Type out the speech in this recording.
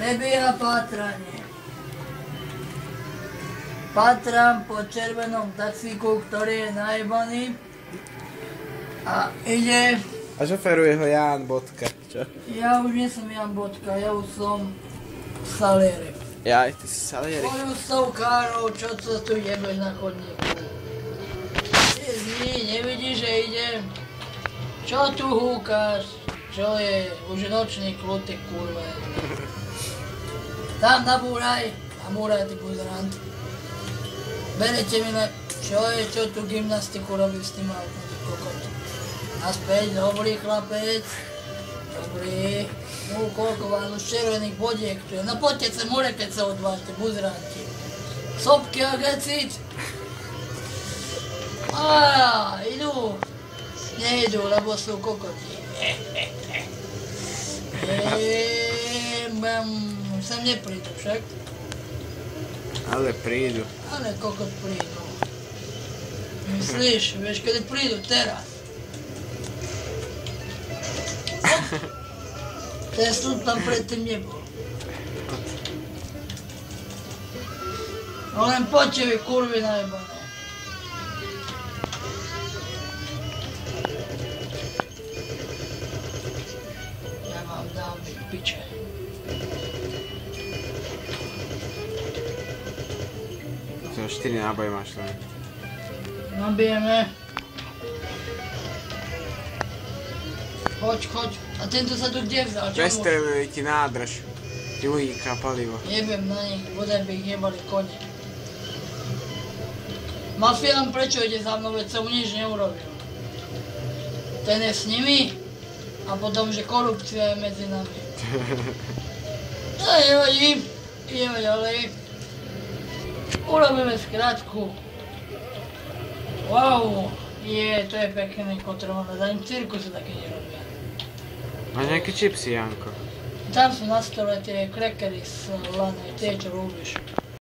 Prebieha pátranie. Pátram po červenom taxíku, ktorý je najebaný. A ide... A šoferuje ho Ján Bodka, čo? Ja už nie som Jan Bodka, ja už som Salieri. Jaj, ty si Salieri. Spolu s tou károu, čo sa tu jebeš na chodníku. Nevidíš, že idem? Čo tu húkaš? Čo je? Už nočný kľud, ty kurve. Tam nabúraj, ty buzerant. Berete mi na... Čo je, čo tu gymnastiku robí s tým autom, ty kokot? Naspäť, dobrý chlapec. Dobrý. No, koľko vám už červených bodiek tu je. No poďte sa more, keď sa odvážte, buzeranti. Sopky a gecit. Á, idú. Nejdú, lebo sú kokoti. Sem neprídu však. Ale prídu. Ale kokot prídu. Myslíš, vieš, kedy prídu? Teraz. Ten súd tam predtým nebol. No len poďte vy, kurvy najebané. Ja vám dám vy piče. To 4 náboje máš len. Nabijeme. Choď. A tento sa tu kde vzal? Prestrelili ti nádrž. Ti uhýka palivo. Jebem na nich, bodaj by ich jebali kone. Mafián prečo ide za mnou, veď som nič neurobil. Ten je s nimi a potom, že korupcia je medzi nami. No nevadí, ideme ďalej. Urobíme skratku. Wow, to je pekné kotrované, za ním cirkusy také nerobia. Máš nejaké čipsy, Janko? Tam sú na stole tie krekery z lanej, tie čo ľúbiš.